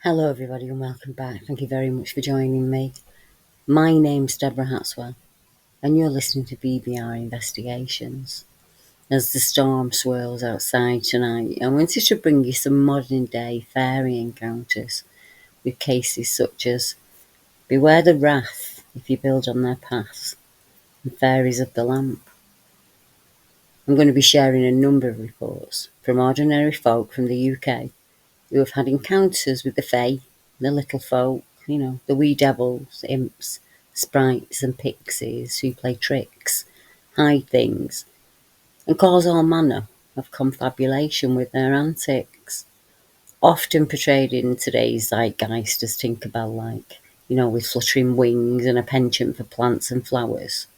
Hello everybody and welcome back. Thank you very much for joining me. My name's Deborah Hatswell and you're listening to BBR Investigations. As the storm swirls outside tonight, I wanted to bring you some modern day fairy encounters with cases such as Beware the Wrath if you build on their paths and Fairies of the Lamp. I'm going to be sharing a number of reports from ordinary folk from the UK who have had encounters with the Fae, the little folk, the wee devils, imps, sprites and pixies who play tricks, hide things, and cause all manner of confabulation with their antics. Often portrayed in today's zeitgeist as Tinkerbell-like, with fluttering wings and a penchant for plants and flowers.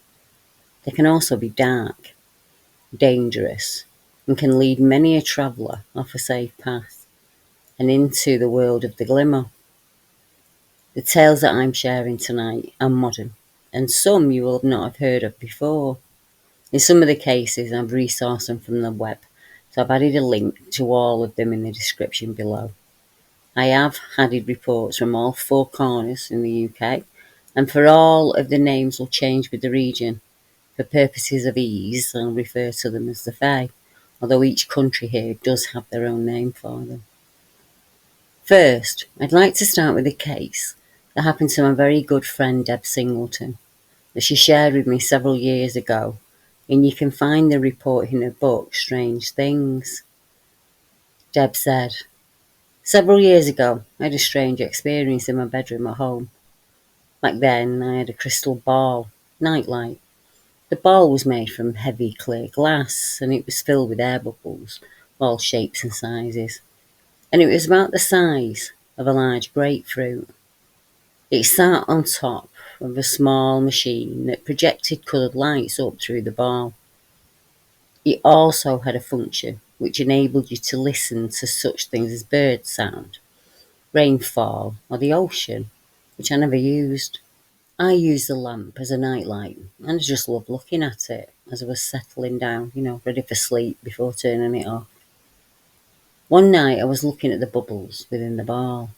They can also be dark, dangerous, and can lead many a traveller off a safe path and into the world of the glimmer. The tales that I'm sharing tonight are modern, and some you will not have heard of before. In some of the cases, I've resourced them from the web, so I've added a link to all of them in the description below. I have added reports from all four corners in the UK, and for all of the names will change with the region. For purposes of ease, I'll refer to them as the Fae, although each country here does have their own name for them. First, I'd like to start with a case that happened to my very good friend Deb Singleton, that she shared with me several years ago, and you can find the report in her book, Strange Things. Deb said, "Several years ago, I had a strange experience in my bedroom at home. Back then, I had a crystal ball, nightlight. The ball was made from heavy clear glass, and it was filled with air bubbles, all shapes and sizes, and it was about the size of a large grapefruit. It sat on top of a small machine that projected coloured lights up through the ball. It also had a function which enabled you to listen to such things as bird sound, rainfall, or the ocean, which I never used. I used the lamp as a nightlight, and I just loved looking at it as I was settling down, ready for sleep before turning it off. One night I was looking at the bubbles within the ball.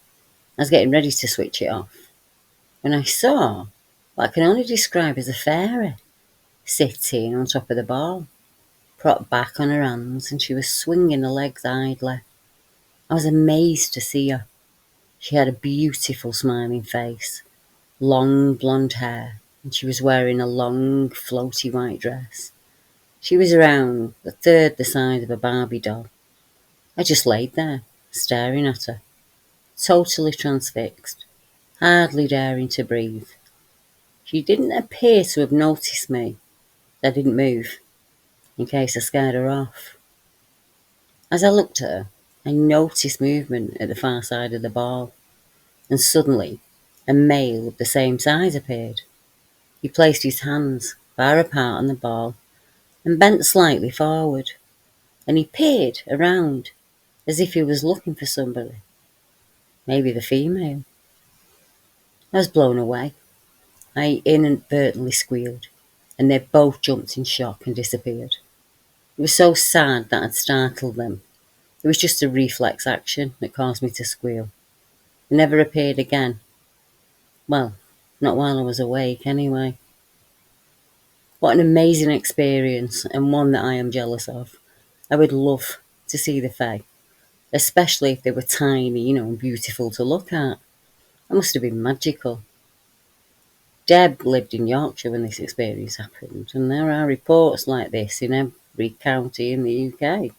I was getting ready to switch it off when I saw what I can only describe as a fairy sitting on top of the ball, propped back on her hands, and she was swinging her legs idly. I was amazed to see her. She had a beautiful smiling face, long blonde hair, and she was wearing a long floaty white dress. She was around a third the size of a Barbie doll. I just laid there, staring at her, totally transfixed, hardly daring to breathe. She didn't appear to have noticed me. I didn't move, in case I scared her off. As I looked at her, I noticed movement at the far side of the ball, and suddenly a male of the same size appeared. He placed his hands far apart on the ball and bent slightly forward, and he peered around as if he was looking for somebody, maybe the female. I was blown away. I inadvertently squealed, and they both jumped in shock and disappeared. It was so sad that I'd startled them. It was just a reflex action that caused me to squeal. They never appeared again. Well, not while I was awake, anyway. What an amazing experience, and one that I am jealous of. I would love to see the Fae, especially if they were tiny, and beautiful to look at. It must have been magical. Deb lived in Yorkshire when this experience happened, and there are reports like this in every county in the UK.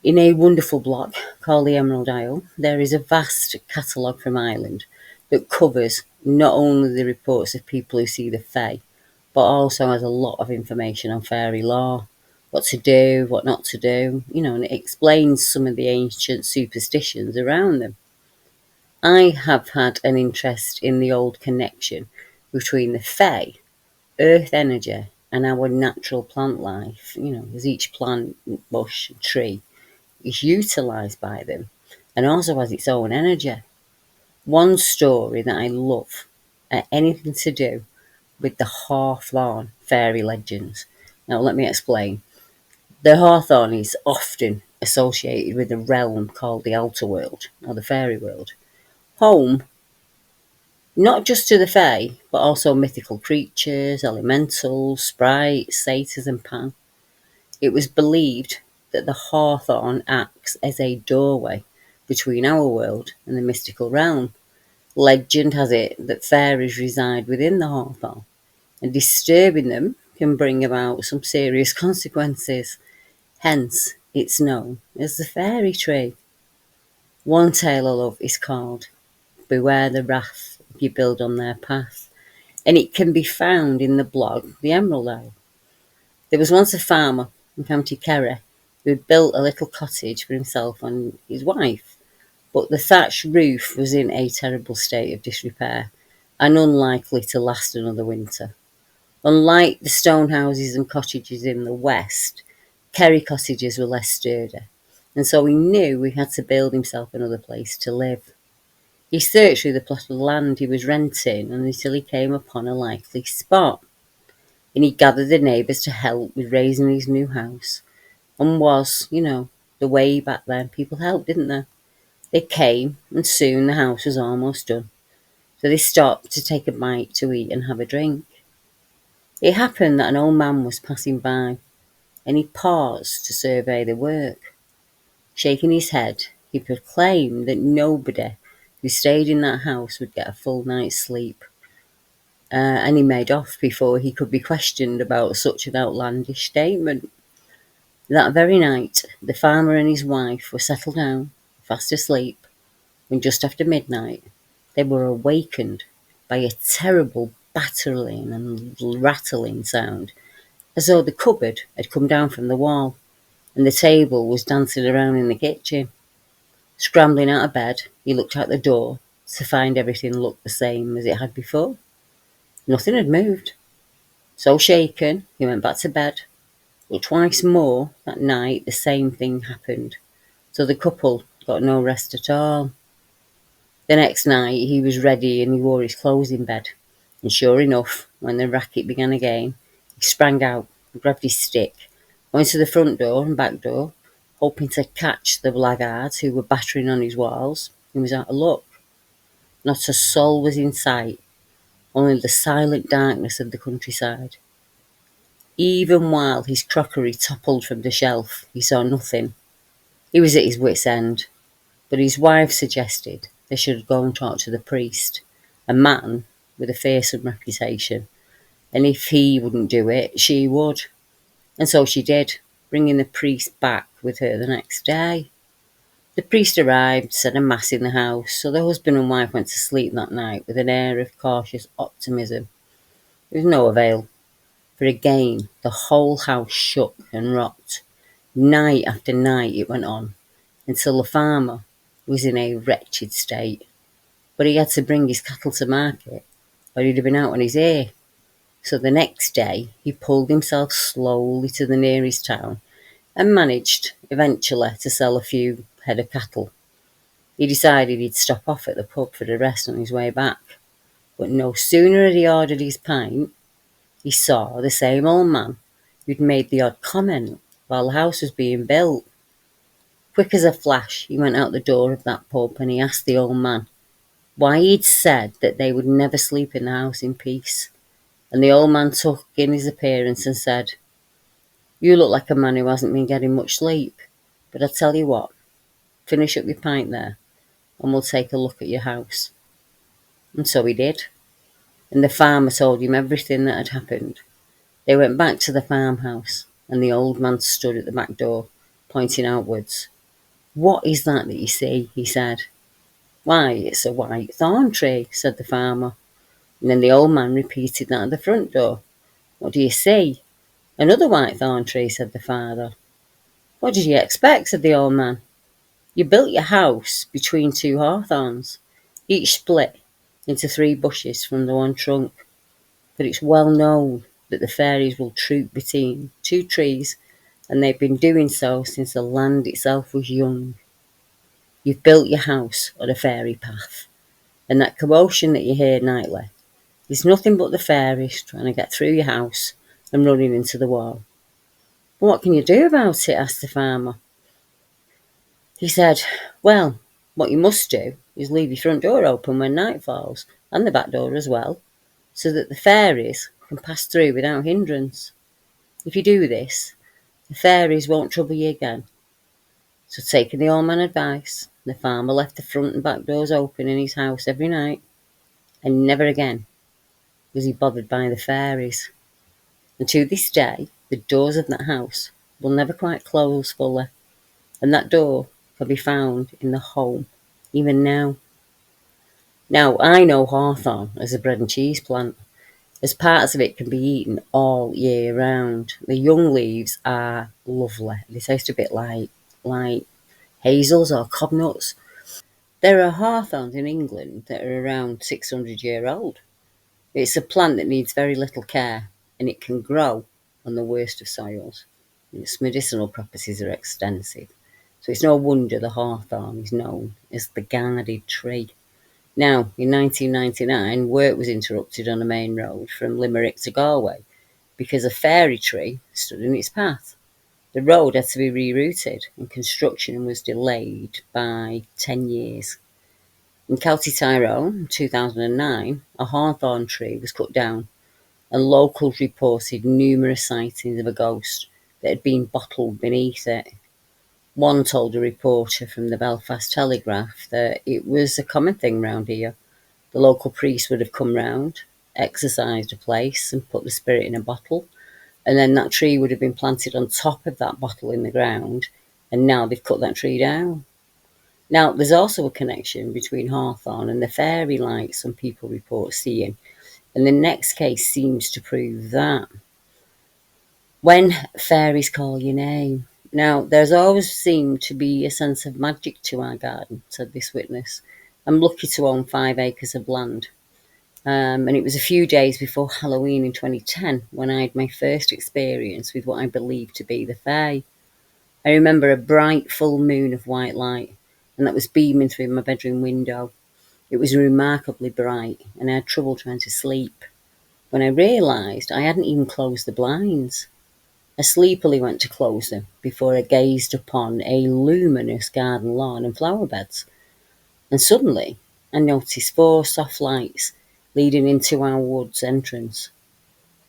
In a wonderful block called the Emerald Isle, there is a vast catalogue from Ireland that covers not only the reports of people who see the Fae, but also has a lot of information on fairy lore, what to do, what not to do, and it explains some of the ancient superstitions around them. I have had an interest in the old connection between the Fae, earth energy, and our natural plant life, as each plant, bush, tree is utilised by them and also has its own energy. One story that I love anything to do with the Hawthorn fairy legends. Now let me explain. The Hawthorn is often associated with a realm called the outer world, or the fairy world. Home, not just to the fae, but also mythical creatures, elementals, sprites, satyrs and pan. It was believed that the Hawthorn acts as a doorway between our world and the mystical realm. Legend has it that fairies reside within the Hawthorn, and disturbing them can bring about some serious consequences. Hence, it's known as the fairy tree. One tale I love is called Beware the Wrath if you build on their path, and it can be found in the blog The Emerald Isle. There was once a farmer in County Kerry who had built a little cottage for himself and his wife, but the thatched roof was in a terrible state of disrepair and unlikely to last another winter. Unlike the stone houses and cottages in the west, Kerry cottages were less sturdy, and so he knew he had to build himself another place to live. He searched through the plot of land he was renting until he came upon a likely spot, and he gathered the neighbours to help with raising his new house. And the way back then, people helped, didn't they? They came, and soon the house was almost done. So they stopped to take a bite to eat and have a drink. It happened that an old man was passing by, and he paused to survey the work. Shaking his head, he proclaimed that nobody who stayed in that house would get a full night's sleep. And he made off before he could be questioned about such an outlandish statement. That very night, the farmer and his wife were settled down, fast asleep, when just after midnight, they were awakened by a terrible battering and rattling sound, as though the cupboard had come down from the wall, and the table was dancing around in the kitchen. Scrambling out of bed, he looked out the door to find everything looked the same as it had before. Nothing had moved. So shaken, he went back to bed. But twice more that night, the same thing happened. So the couple got no rest at all. The next night, he was ready and he wore his clothes in bed. And sure enough, when the racket began again, he sprang out, grabbed his stick, went to the front door and back door, hoping to catch the blackguards who were battering on his walls. He was out of luck. Not a soul was in sight, only the silent darkness of the countryside. Even while his crockery toppled from the shelf, he saw nothing. He was at his wit's end, but his wife suggested they should go and talk to the priest, a man with a fearsome reputation, and if he wouldn't do it, she would. And so she did, bringing the priest back with her the next day. The priest arrived, said a mass in the house, so the husband and wife went to sleep that night with an air of cautious optimism. It was no avail, for again the whole house shook and rocked. Night after night it went on, until the farmer was in a wretched state. But he had to bring his cattle to market, or he'd have been out on his ear. So the next day he pulled himself slowly to the nearest town and managed, eventually, to sell a few head of cattle. He decided he'd stop off at the pub for a rest on his way back. But no sooner had he ordered his pint, he saw the same old man who'd made the odd comment while the house was being built. Quick as a flash, he went out the door of that pub and he asked the old man why he'd said that they would never sleep in the house in peace. And the old man took in his appearance and said, "You look like a man who hasn't been getting much sleep, but I tell you what, finish up your pint there, and we'll take a look at your house." And so he did, and the farmer told him everything that had happened. They went back to the farmhouse, and the old man stood at the back door, pointing outwards. "What is that you see?" he said. "Why, it's a white thorn tree," said the farmer. And then the old man repeated that at the front door. "What do you see?" "Another white thorn tree," said the father. "What did you expect?" said the old man. "You built your house between two hawthorns, each split into 3 bushes from the one trunk. But it's well known that the fairies will troop between 2 trees, and they've been doing so since the land itself was young. You've built your house on a fairy path, and that commotion that you hear nightly is nothing but the fairies trying to get through your house and running into the wall." "What can you do about it?" asked the farmer. He said, well, what you must do is leave your front door open when night falls, and the back door as well, so that the fairies can pass through without hindrance. If you do this, the fairies won't trouble you again. So, taking the old man's advice, the farmer left the front and back doors open in his house every night, and never again was he bothered by the fairies. And to this day, the doors of that house will never quite close fully, and that door can be found in the home even now. Now, I know hawthorn as a bread and cheese plant, as parts of it can be eaten all year round. The young leaves are lovely. They taste a bit like hazels or cobnuts. There are hawthorns in England that are around 600 years old. It's a plant that needs very little care, and it can grow on the worst of soils. Its medicinal properties are extensive, so it's no wonder the hawthorn is known as the guarded tree. Now, in 1999, work was interrupted on a main road from Limerick to Galway because a fairy tree stood in its path. The road had to be rerouted, and construction was delayed by 10 years. In County Tyrone, in 2009, a hawthorn tree was cut down, and locals reported numerous sightings of a ghost that had been bottled beneath it. One told a reporter from the Belfast Telegraph that it was a common thing round here. The local priest would have come round, exorcised a place, and put the spirit in a bottle, and then that tree would have been planted on top of that bottle in the ground, and now they've cut that tree down. Now, there's also a connection between hawthorn and the fairy lights some people report seeing, and the next case seems to prove that. When fairies call your name. Now, there's always seemed to be a sense of magic to our garden, said this witness. I'm lucky to own 5 acres of land. And it was a few days before Halloween in 2010 when I had my first experience with what I believed to be the fae. I remember a bright full moon of white light, and that was beaming through my bedroom window. It was remarkably bright, and I had trouble trying to sleep, when I realised I hadn't even closed the blinds. I sleepily went to close them before I gazed upon a luminous garden lawn and flower beds, and suddenly I noticed 4 soft lights leading into our woods entrance.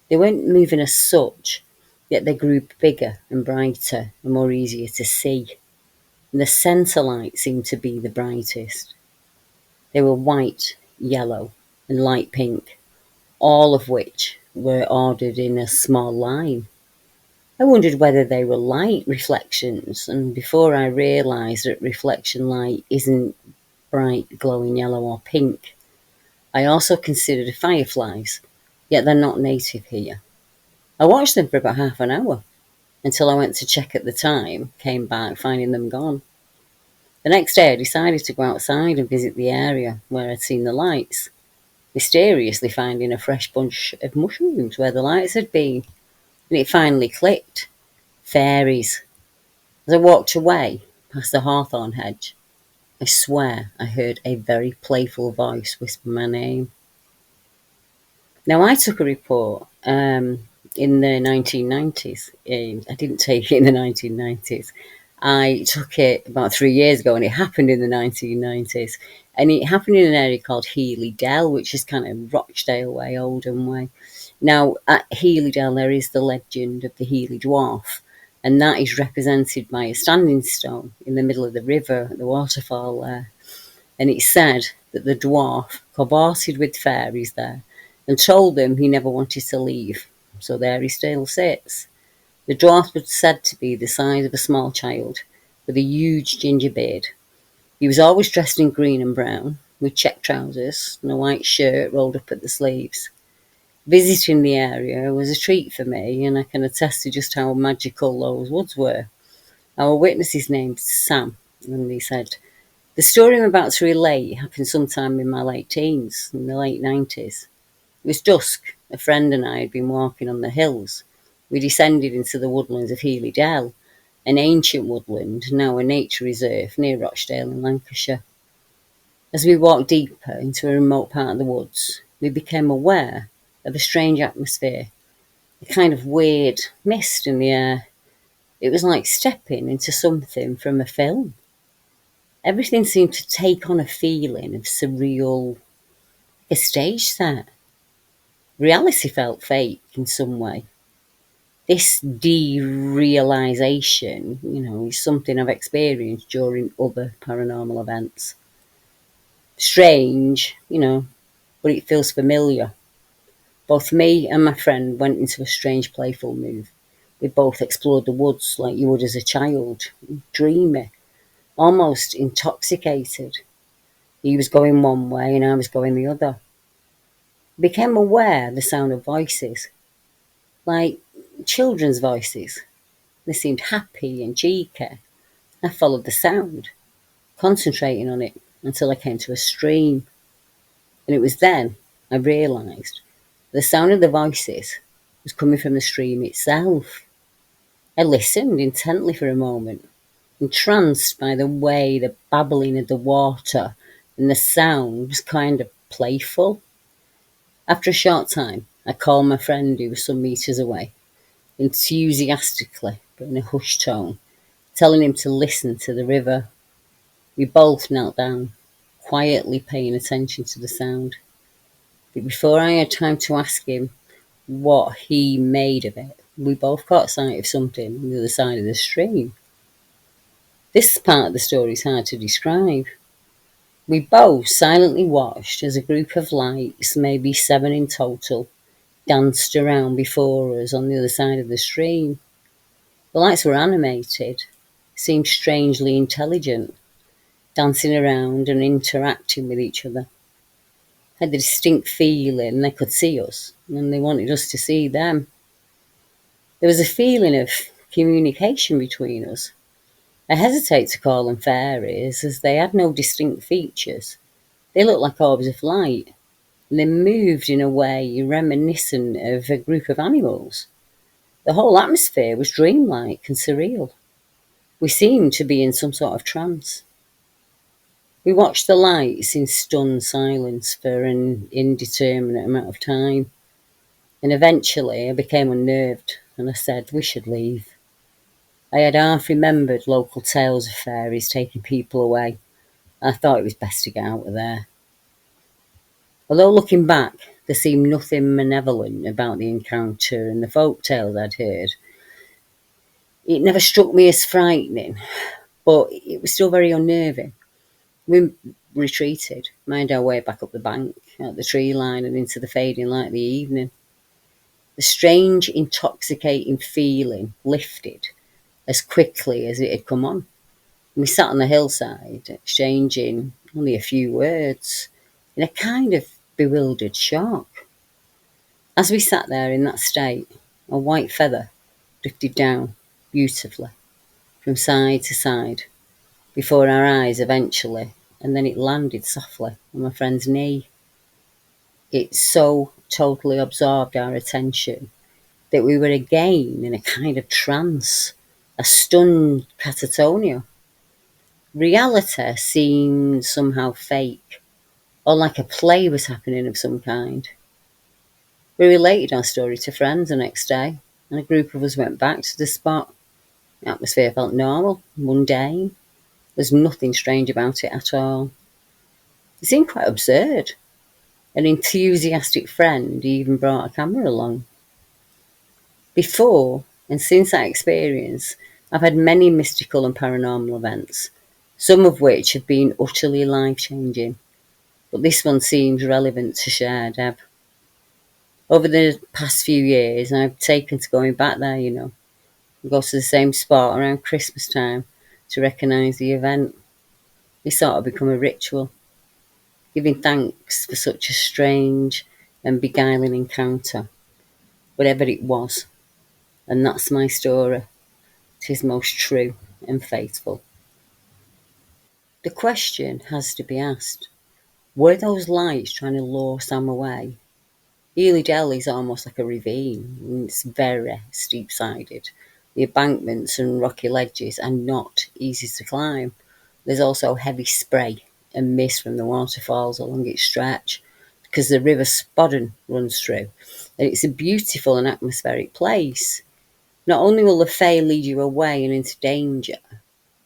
They weren't moving as such, yet they grew bigger and brighter and more easier to see. And the centre light seemed to be the brightest. They were white, yellow, and light pink, all of which were ordered in a small line. I wondered whether they were light reflections, and before I realised that reflection light isn't bright, glowing yellow or pink, I also considered fireflies, yet they're not native here. I watched them for about half an hour, until I went to check at the time, came back finding them gone. The next day I decided to go outside and visit the area where I'd seen the lights, mysteriously finding a fresh bunch of mushrooms where the lights had been, and it finally clicked. Fairies. As I walked away past the hawthorn hedge, I swear I heard a very playful voice whisper my name. Now, I took a report in the 1990s. I didn't take it in the 1990s. I took it about 3 years ago, and it happened in the 1990s. And it happened in an area called Healey Dell, which is kind of Rochdale way, Oldham way. Now, at Healey Dell, there is the legend of the Healey Dwarf, and that is represented by a standing stone in the middle of the river, the waterfall there. And it's said that the dwarf cavorted with fairies there and told them he never wanted to leave, so there he still sits. The dwarf was said to be the size of a small child, with a huge ginger beard. He was always dressed in green and brown, with check trousers and a white shirt rolled up at the sleeves. Visiting the area was a treat for me, and I can attest to just how magical those woods were. Our witness's name's Sam, and he said, the story I'm about to relate happened sometime in my late teens, in the late 90s. It was dusk. A friend and I had been walking on the hills. We descended into the woodlands of Healey Dell, an ancient woodland, now a nature reserve near Rochdale in Lancashire. As we walked deeper into a remote part of the woods, we became aware of a strange atmosphere, a kind of weird mist in the air. It was like stepping into something from a film. Everything seemed to take on a feeling of surreal, a stage set. Reality felt fake in some way. This derealization, is something I've experienced during other paranormal events. Strange, but it feels familiar. Both me and my friend went into a strange, playful mood. We both explored the woods like you would as a child, dreamy, almost intoxicated. He was going one way and I was going the other. I became aware of the sound of voices, like children's voices. They seemed happy and cheeky. I followed the sound, concentrating on it until I came to a stream. And it was then I realised the sound of the voices was coming from the stream itself. I listened intently for a moment, entranced by the way the babbling of the water and the sound was kind of playful. After a short time, I called my friend who was some metres away, enthusiastically but in a hushed tone, telling him to listen to the river. We both knelt down, quietly paying attention to the sound. But before I had time to ask him what he made of it, we both caught sight of something on the other side of the stream. This part of the story is hard to describe. We both silently watched as a group of lights, maybe 7 in total, danced around before us on the other side of the stream. The lights were animated, seemed strangely intelligent, dancing around and interacting with each other. I had the distinct feeling they could see us and they wanted us to see them. There was a feeling of communication between us. I hesitate to call them fairies as they had no distinct features. They looked like orbs of light and they moved in a way reminiscent of a group of animals. The whole atmosphere was dreamlike and surreal. We seemed to be in some sort of trance. We watched the lights in stunned silence for an indeterminate amount of time, and eventually I became unnerved and I said we should leave. I had half remembered local tales of fairies taking people away. I thought it was best to get out of there. Although looking back, there seemed nothing malevolent about the encounter and the folk tales I'd heard. It never struck me as frightening, but it was still very unnerving. We retreated, made our way back up the bank, out the tree line and into the fading light of the evening. The strange, intoxicating feeling lifted as quickly as it had come on. We sat on the hillside, exchanging only a few words, in a kind of bewildered shock. As we sat there in that state, a white feather drifted down beautifully from side to side before our eyes eventually, and then it landed softly on my friend's knee. It so totally absorbed our attention that we were again in a kind of trance, a stunned catatonia. Reality seemed somehow fake, or like a play was happening of some kind. We related our story to friends the next day, and a group of us went back to the spot. The atmosphere felt normal, mundane. There's nothing strange about it at all. It seemed quite absurd. An enthusiastic friend even brought a camera along. Before and since that experience, I've had many mystical and paranormal events, some of which have been utterly life-changing, but this one seems relevant to share, Deb. Over the past few years, I've taken to going back there, and go to the same spot around Christmas time to recognise the event. It's sort of become a ritual, giving thanks for such a strange and beguiling encounter, whatever it was. And that's my story. 'Tis most true and faithful. The question has to be asked, were those lights trying to lure Sam away? Healey Dell is almost like a ravine, and it's very steep-sided. The embankments and rocky ledges are not easy to climb. There's also heavy spray and mist from the waterfalls along its stretch because the River Spodden runs through. And it's a beautiful and atmospheric place. Not only will the fae lead you away and into danger,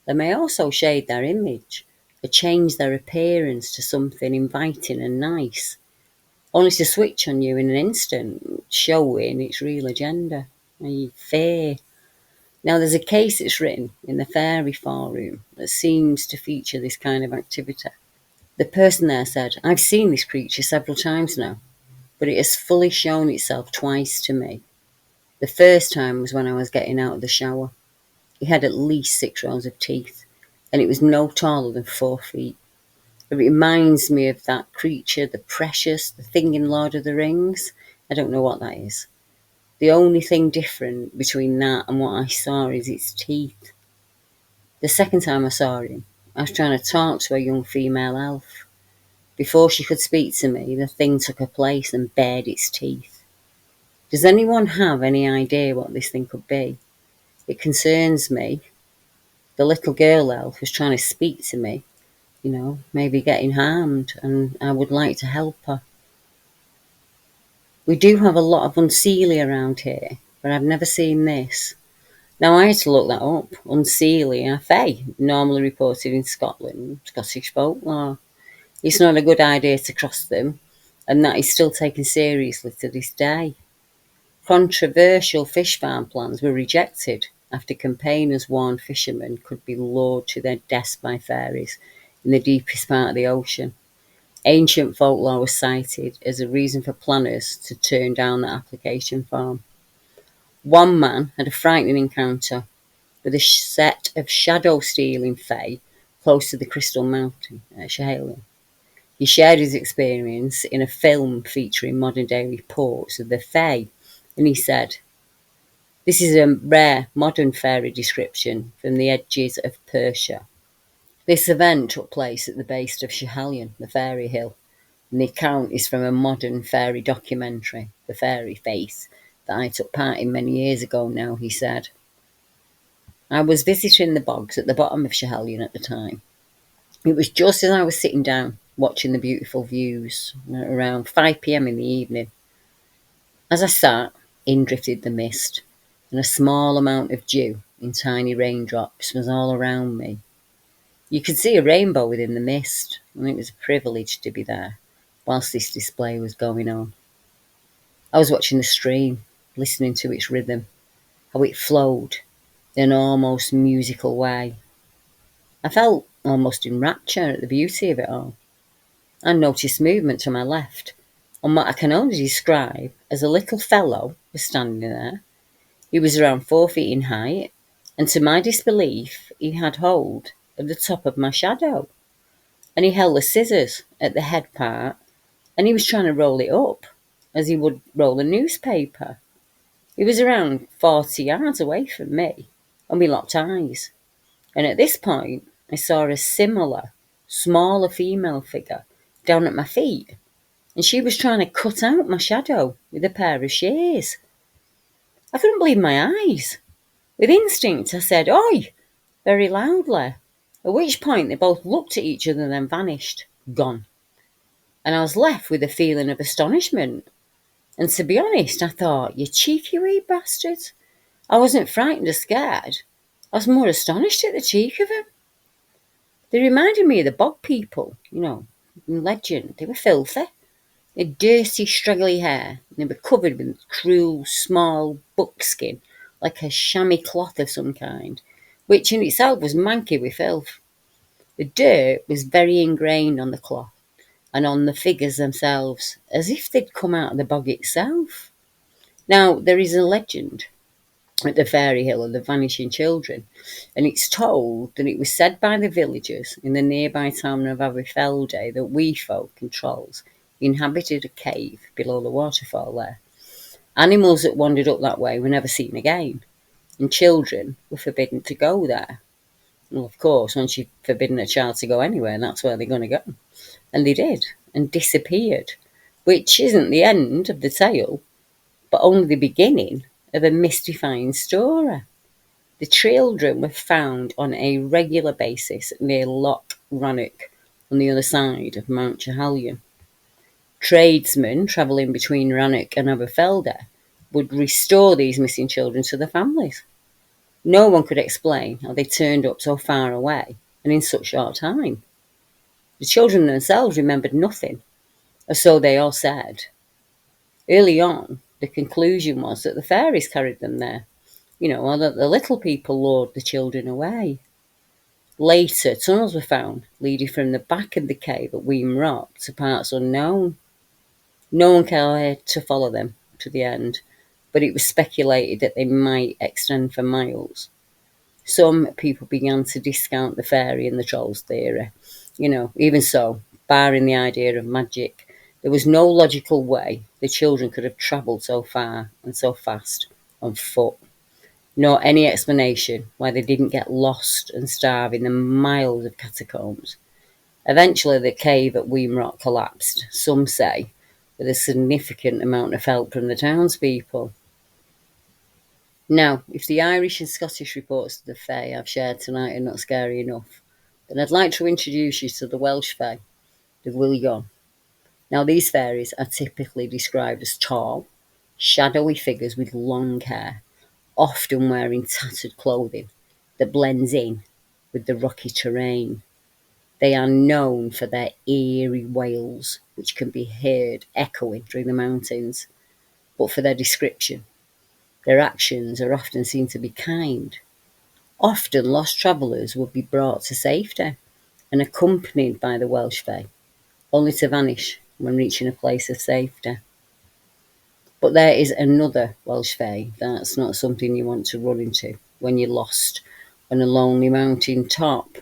they may also shade their image, had changed their appearance to something inviting and nice, only to switch on you in an instant, showing its real agenda, i.e. fear. Now, there's a case that's written in the Fairy Forum that seems to feature this kind of activity. The person there said, "I've seen this creature several times now, but it has fully shown itself twice to me. The first time was when I was getting out of the shower. It had at least 6 rows of teeth, and it was no taller than 4 feet. It reminds me of that creature, the Precious, the thing in Lord of the Rings. I don't know what that is. The only thing different between that and what I saw is its teeth. The second time I saw him, I was trying to talk to a young female elf. Before she could speak to me, the thing took her place and bared its teeth. Does anyone have any idea what this thing could be? It concerns me. The little girl elf was trying to speak to me, maybe getting harmed, and I would like to help her. We do have a lot of unseelie around here, but I've never seen this." Now, I had to look that up. Unseelie are fae, normally reported in Scotland, Scottish folklore. It's not a good idea to cross them, and that is still taken seriously to this day. Controversial fish farm plans were rejected after campaigners warned fishermen could be lured to their deaths by fairies in the deepest part of the ocean. Ancient folklore was cited as a reason for planners to turn down the application form. One man had a frightening encounter with a set of shadow-stealing fae close to the Crystal Mountain at Healey. He shared his experience in a film featuring modern-day reports of the fae, and he said, "This is a rare modern fairy description from the edges of Persia. This event took place at the base of Schiehallion, the fairy hill, and the account is from a modern fairy documentary, The Fairy Face, that I took part in many years ago now," he said. "I was visiting the bogs at the bottom of Schiehallion at the time. It was just as I was sitting down, watching the beautiful views, around 5 p.m. in the evening. As I sat, in drifted the mist, and a small amount of dew in tiny raindrops was all around me. You could see a rainbow within the mist, and it was a privilege to be there whilst this display was going on. I was watching the stream, listening to its rhythm, how it flowed in an almost musical way. I felt almost in rapture at the beauty of it all. I noticed movement to my left, and what I can only describe as a little fellow was standing there. He was around 4 feet in height, and to my disbelief, he had hold of the top of my shadow, and he held the scissors at the head part, and he was trying to roll it up as he would roll a newspaper. He was around 40 yards away from me, and we locked eyes. And at this point, I saw a similar, smaller female figure down at my feet, and she was trying to cut out my shadow with a pair of shears. I couldn't believe my eyes. With instinct, I said, "Oi!" very loudly, at which point they both looked at each other and then vanished, gone. And I was left with a feeling of astonishment. And to be honest, I thought, "You cheeky wee bastards." I wasn't frightened or scared. I was more astonished at the cheek of them. They reminded me of the bog people, in legend. They were filthy. They had dirty, straggly hair, and they were covered with cruel, small buckskin, like a chamois cloth of some kind, which in itself was manky with filth. The dirt was very ingrained on the cloth and on the figures themselves, as if they'd come out of the bog itself. Now, there is a legend at the fairy hill of the vanishing children, and it's told that it was said by the villagers in the nearby town of Aberfeldy that wee folk and trolls inhabited a cave below the waterfall there. Animals that wandered up that way were never seen again, and children were forbidden to go there. Well, of course, once you've forbidden a child to go anywhere, that's where they're going to go. And they did, and disappeared, which isn't the end of the tale, but only the beginning of a mystifying story. The children were found on a regular basis near Loch Rannoch on the other side of Mount Schiehallion. Tradesmen travelling between Rannoch and Aberfeldy would restore these missing children to their families. No one could explain how they turned up so far away and in such short time. The children themselves remembered nothing, or so they all said. Early on, the conclusion was that the fairies carried them there, or that the little people lured the children away. Later, tunnels were found leading from the back of the cave at Weem Rock to parts unknown. No one cared to follow them to the end, but it was speculated that they might extend for miles. Some people began to discount the fairy and the trolls theory. Even so, barring the idea of magic, there was no logical way the children could have travelled so far and so fast on foot, nor any explanation why they didn't get lost and starve in the miles of catacombs. Eventually, the cave at Weem Rock collapsed, some say, with a significant amount of help from the townspeople. Now, if the Irish and Scottish reports of the Fae I've shared tonight are not scary enough, then I'd like to introduce you to the Welsh Fae, the Willion. Now, these fairies are typically described as tall, shadowy figures with long hair, often wearing tattered clothing that blends in with the rocky terrain. They are known for their eerie wails, which can be heard echoing through the mountains, but for their description. Their actions are often seen to be kind. Often lost travellers would be brought to safety and accompanied by the Welsh Fae, only to vanish when reaching a place of safety. But there is another Welsh Fae that's not something you want to run into when you're lost on a lonely mountain top.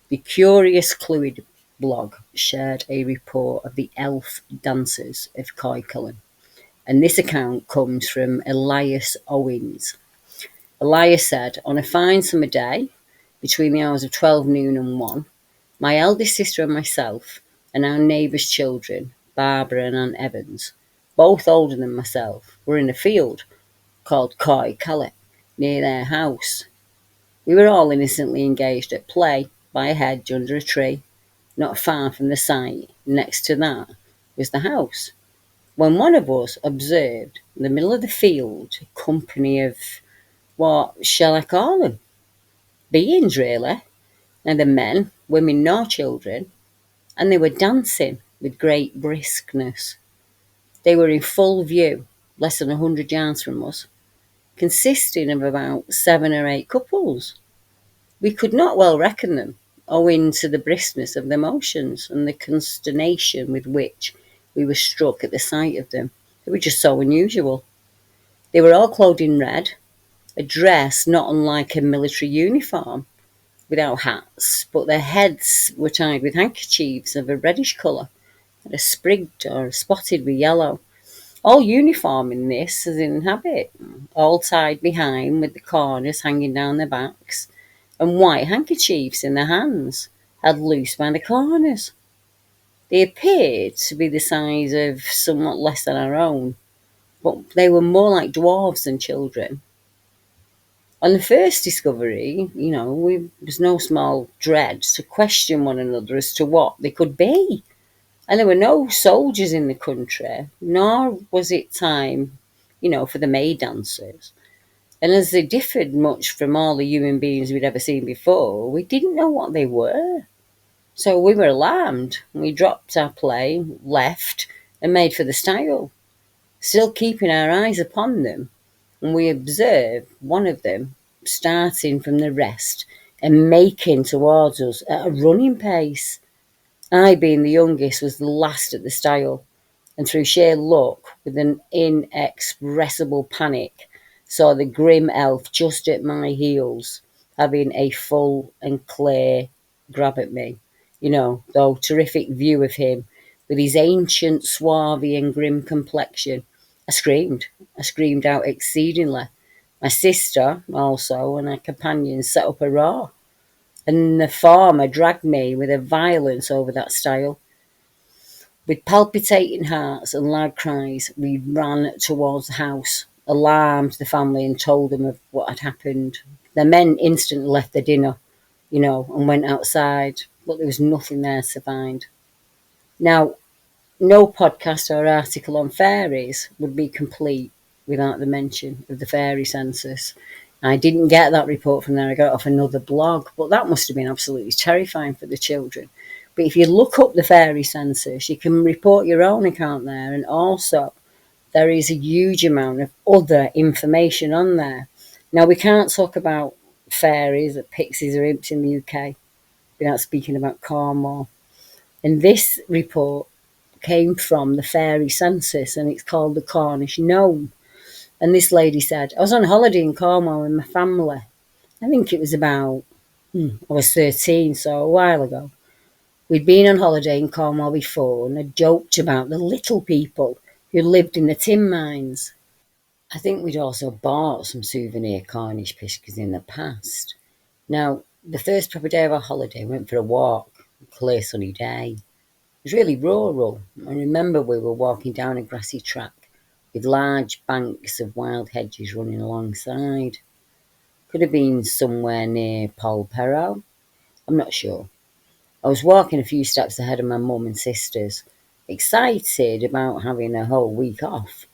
The Curious Cluid blog shared a report of the elf dancers of Coicallan, and this account comes from Elias Owens. Elias said, on a fine summer day, between the hours of 12 noon and 1, my eldest sister and myself, and our neighbours' children, Barbara and Aunt Evans, both older than myself, were in a field called Coicallan, near their house. We were all innocently engaged at play by a hedge under a tree, not far from the site. Next to that was the house, when one of us observed in the middle of the field a company of, what shall I call them? Beings, really. Neither men, women, nor children, and they were dancing with great briskness. They were in full view, less than 100 yards from us, consisting of about 7 or 8 couples. We could not well reckon them, owing to the briskness of their motions and the consternation with which we were struck at the sight of them. They were just so unusual. They were all clothed in red, a dress not unlike a military uniform, without hats, but their heads were tied with handkerchiefs of a reddish colour, and are sprigged or spotted with yellow. All uniform in this, as in habit, all tied behind with the corners hanging down their backs, and white handkerchiefs in their hands, held loose by the corners. They appeared to be the size of somewhat less than our own, but they were more like dwarves than children. On the first discovery, there was no small dread to question one another as to what they could be. And there were no soldiers in the country, nor was it time, for the May dancers. And as they differed much from all the human beings we'd ever seen before, we didn't know what they were. So we were alarmed. We dropped our play, left, and made for the stile, still keeping our eyes upon them. And we observed one of them starting from the rest and making towards us at a running pace. I, being the youngest, was the last at the stile, and through sheer luck, with an inexpressible panic, saw the grim elf just at my heels, having a full and clear grab at me. Though terrific view of him, with his ancient, swarthy and grim complexion. I screamed out exceedingly. My sister, also, and her companions set up a roar, and the former dragged me with a violence over that stile. With palpitating hearts and loud cries, we ran towards the house, alarmed the family and told them of what had happened. The men instantly left their dinner, and went outside, but there was nothing there to find. Now, no podcast or article on fairies would be complete without the mention of the fairy census. I didn't get that report from there. I got it off another blog, but that must have been absolutely terrifying for the children But if you look up the fairy census, you can report your own account there, and also there is a huge amount of other information on there. Now, we can't talk about fairies, pixies or imps in the UK without speaking about Cornwall. And this report came from the fairy census, and it's called the Cornish gnome. And this lady said, I was on holiday in Cornwall with my family. I think it was about, I was 13, so a while ago. We'd been on holiday in Cornwall before and had joked about the little people who lived in the tin mines. I think we'd also bought some souvenir Cornish piskers in the past. Now, the first proper day of our holiday, we went for a walk, a clear sunny day. It was really rural. I remember we were walking down a grassy track with large banks of wild hedges running alongside. Could have been somewhere near Polperro. I'm not sure. I was walking a few steps ahead of my mum and sisters, excited about having a whole week off,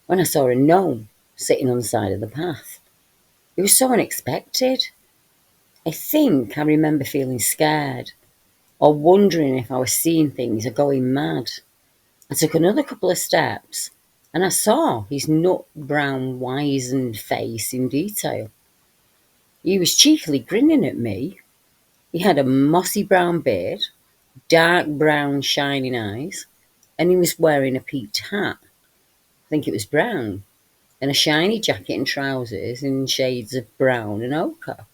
when I saw a gnome sitting on the side of the path. It was so unexpected. I think I remember feeling scared or wondering if I was seeing things or going mad. I took another couple of steps and I saw his nut brown wizened face in detail. He was cheekily grinning at me. He had a mossy brown beard, dark brown shining eyes, and he was wearing a peaked hat. I think it was brown, and a shiny jacket and trousers in shades of brown and ochre.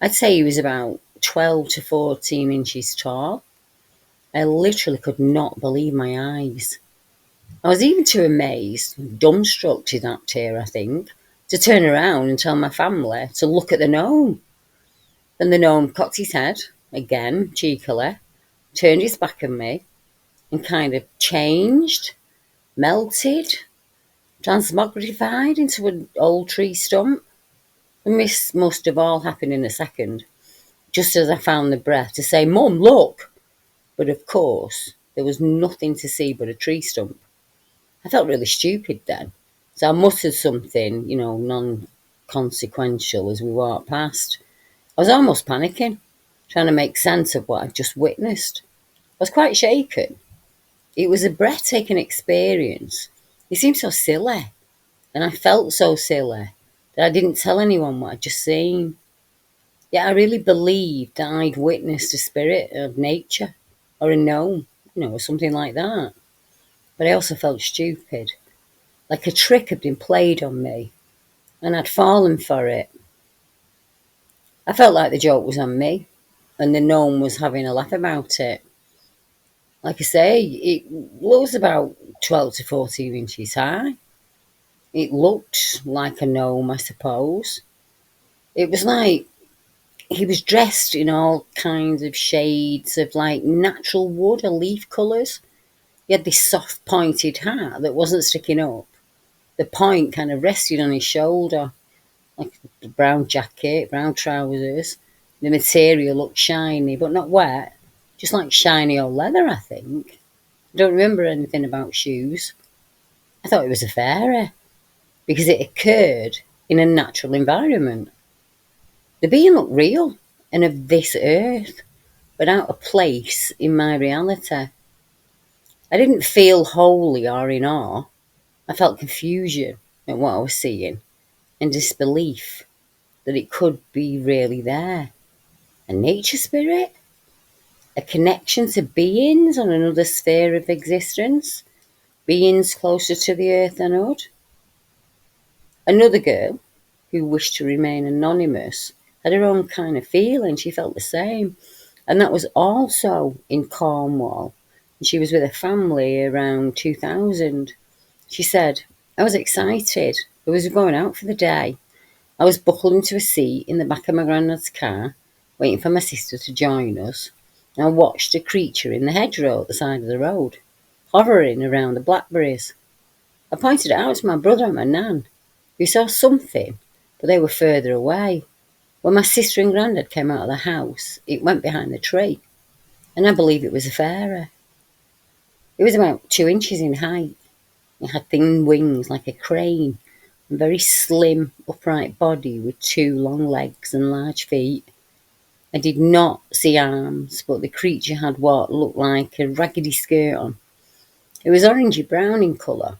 I'd say he was about 12 to 14 inches tall. I literally could not believe my eyes. I was even too amazed, dumbstruck to that tier, I think, to turn around and tell my family to look at the gnome. Then the gnome cocked his head, again, cheekily, turned his back on me, and kind of changed, melted, transmogrified into an old tree stump. And this must have all happened in a second, just as I found the breath to say, Mum, look! But of course, there was nothing to see but a tree stump. I felt really stupid then. So I muttered something, non-consequential as we walked past. I was almost panicking, trying to make sense of what I'd just witnessed. I was quite shaken. It was a breathtaking experience. It seemed so silly, and I felt so silly that I didn't tell anyone what I'd just seen. Yet I really believed that I'd witnessed a spirit of nature, or a gnome, or something like that. But I also felt stupid, like a trick had been played on me, and I'd fallen for it. I felt like the joke was on me, and the gnome was having a laugh about it. Like I say, it was about 12 to 14 inches high. It looked like a gnome, I suppose. It was like he was dressed in all kinds of shades of like natural wood or leaf colours. He had this soft pointed hat that wasn't sticking up. The point kind of rested on his shoulder, like a brown jacket, brown trousers. The material looked shiny, but not wet, just like shiny old leather, I think. I don't remember anything about shoes. I thought it was a fairy, because it occurred in a natural environment. The being looked real and of this earth, but out of place in my reality. I didn't feel holy or in awe. I felt confusion at what I was seeing and disbelief that it could be really there. A nature spirit? A connection to beings on another sphere of existence? Beings closer to the earth than Ud? Another girl, who wished to remain anonymous, had her own kind of feeling. She felt the same. And that was also in Cornwall. And she was with her family around 2000. She said, I was excited. I was going out for the day. I was buckled into a seat in the back of my granddad's car, waiting for my sister to join us. And I watched a creature in the hedgerow at the side of the road, hovering around the blackberries. I pointed it out to my brother and my nan, who saw something, but they were further away. When my sister and granddad came out of the house, it went behind the tree, and I believe it was a fairy. It was about 2 inches in height. It had thin wings like a crane, and very slim, upright body with 2 long legs and large feet. I did not see arms, but the creature had what looked like a raggedy skirt on. It was orangey brown in colour.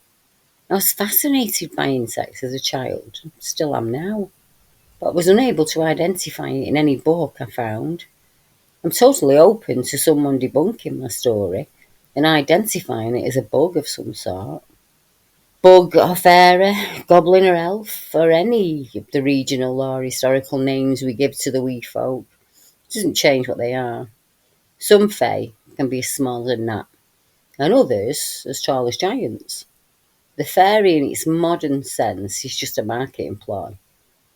I was fascinated by insects as a child, still am now, but was unable to identify it in any book I found. I'm totally open to someone debunking my story and identifying it as a bug of some sort. Bug or fairy, goblin or elf, or any of the regional or historical names we give to the wee folk. It doesn't change what they are. Some fae can be as small as a gnat, and others as tall as giants. The fairy in its modern sense is just a marketing ploy.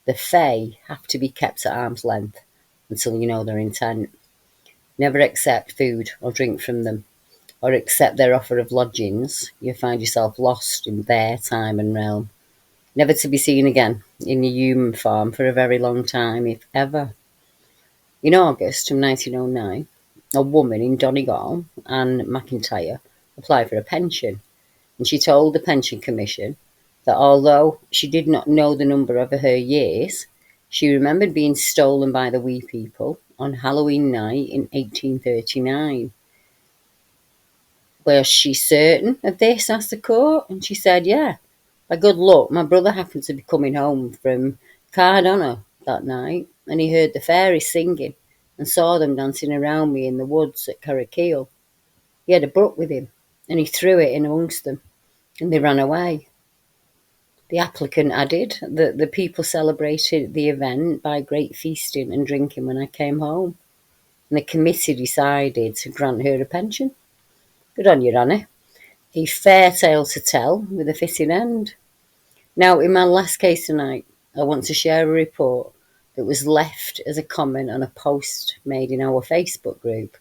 The fae have to be kept at arm's length until you know their intent. Never accept food or drink from them, or accept their offer of lodgings. You'll find yourself lost in their time and realm, never to be seen again in your human form for a very long time, if ever. In August of 1909, a woman in Donegal, Anne McIntyre, applied for a pension, and she told the Pension Commission that although she did not know the number of her years, she remembered being stolen by the wee people on Halloween night in 1839. Was she certain of this? Asked the court, and she said, yeah. By good luck, my brother happened to be coming home from Cardona that night, and he heard the fairies singing and saw them dancing around me in the woods at Carrickeel. He had a book with him, and he threw it in amongst them, and they ran away. The applicant added that the people celebrated the event by great feasting and drinking when I came home, and the committee decided to grant her a pension. Good on you, Annie. A fair tale to tell with a fitting end. Now, in my last case tonight, I want to share a report that was left as a comment on a post made in our Facebook group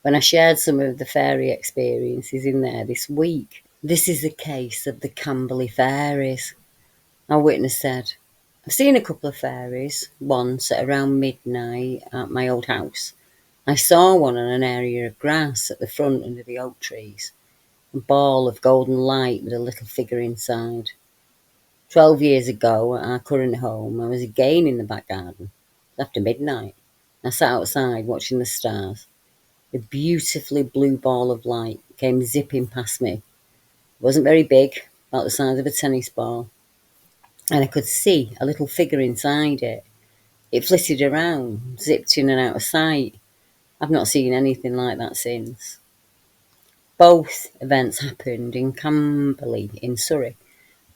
when I shared some of the fairy experiences in there this week. This is a case of the Camberley fairies. Our witness said, I've seen a couple of fairies once at around midnight at my old house. I saw one on an area of grass at the front under the oak trees, a ball of golden light with a little figure inside. 12 years ago at our current home, I was again in the back garden after midnight. I sat outside watching the stars. A beautifully blue ball of light came zipping past me. It wasn't very big, about the size of a tennis ball, and I could see a little figure inside it. It flitted around, zipped in and out of sight. I've not seen anything like that since. Both events happened in Camberley in Surrey,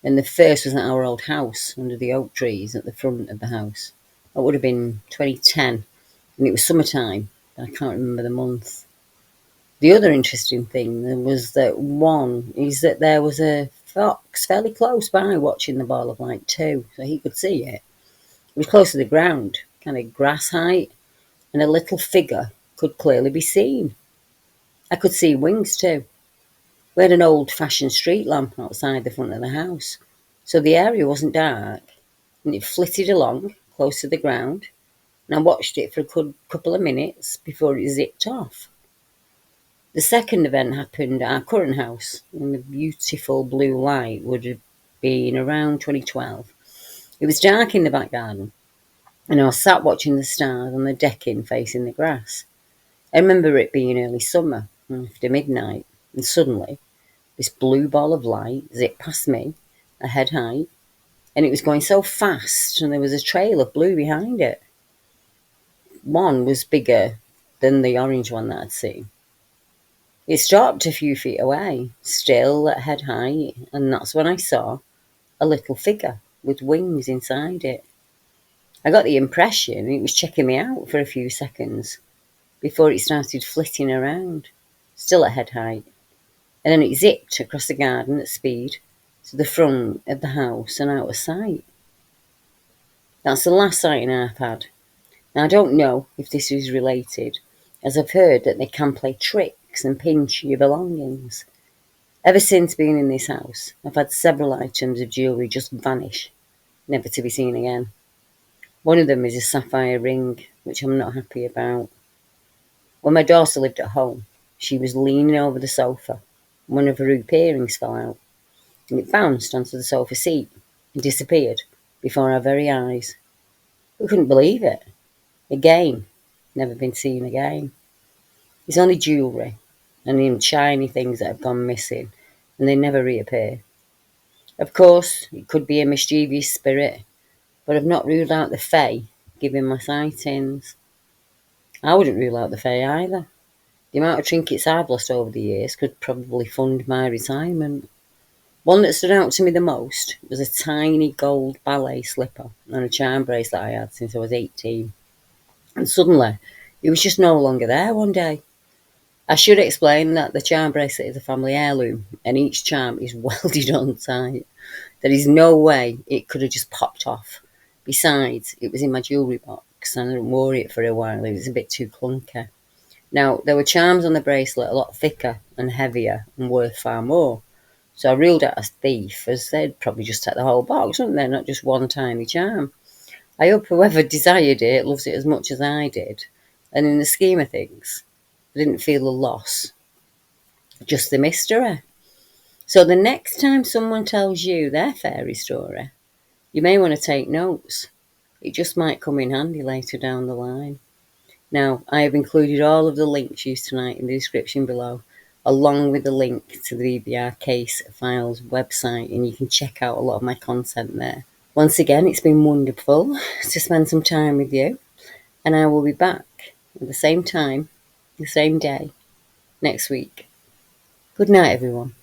and the first was at our old house under the oak trees at the front of the house. That would have been 2010, and it was summertime, but I can't remember the month. The other interesting thing was that there was a fox fairly close by watching the ball of light too, so he could see it. It was close to the ground, kind of grass height, and a little figure could clearly be seen. I could see wings too. We had an old-fashioned street lamp outside the front of the house, so the area wasn't dark, and it flitted along close to the ground, and I watched it for a good couple of minutes before it zipped off. The second event happened at our current house, and the beautiful blue light would have been around 2012. It was dark in the back garden, and I was sat watching the stars on the decking facing the grass. I remember it being early summer, after midnight, and suddenly this blue ball of light zipped past me, a head high, and it was going so fast, and there was a trail of blue behind it. One was bigger than the orange one that I'd seen. It stopped a few feet away, still at head height, and that's when I saw a little figure with wings inside it. I got the impression it was checking me out for a few seconds before it started flitting around, still at head height, and then it zipped across the garden at speed to the front of the house and out of sight. That's the last sighting I've had. Now, I don't know if this is related, as I've heard that they can play tricks and pinch your belongings. Ever since being in this house, I've had several items of jewellery just vanish, never to be seen again. One of them is a sapphire ring, which I'm not happy about. When my daughter lived at home, she was leaning over the sofa, and one of her hoop earrings fell out, and it bounced onto the sofa seat and disappeared before our very eyes. We couldn't believe it. Again, never been seen again. It's only jewellery and in shiny things that have gone missing, and they never reappear. Of course, it could be a mischievous spirit, but I've not ruled out the Fae, given my sightings. I wouldn't rule out the Fae either. The amount of trinkets I've lost over the years could probably fund my retirement. One that stood out to me the most was a tiny gold ballet slipper and a charm bracelet I had since I was 18. And suddenly, it was just no longer there one day. I should explain that the charm bracelet is a family heirloom and each charm is welded on tight. There is no way it could have just popped off. Besides, it was in my jewellery box and I hadn't worn it for a while. It was a bit too clunky. Now, there were charms on the bracelet a lot thicker and heavier and worth far more. So I ruled out a thief, as they'd probably just take the whole box, wouldn't they? Not just one tiny charm. I hope whoever desired it loves it as much as I did. And in the scheme of things, I didn't feel a loss, just the mystery. So the next time someone tells you their fairy story, you may want to take notes. It just might come in handy later down the line. Now, I have included all of the links used tonight in the description below, along with the link to the BBR Case Files website, and you can check out a lot of my content there. Once again, it's been wonderful to spend some time with you, and I will be back at the same time, the same day, next week. Good night, everyone.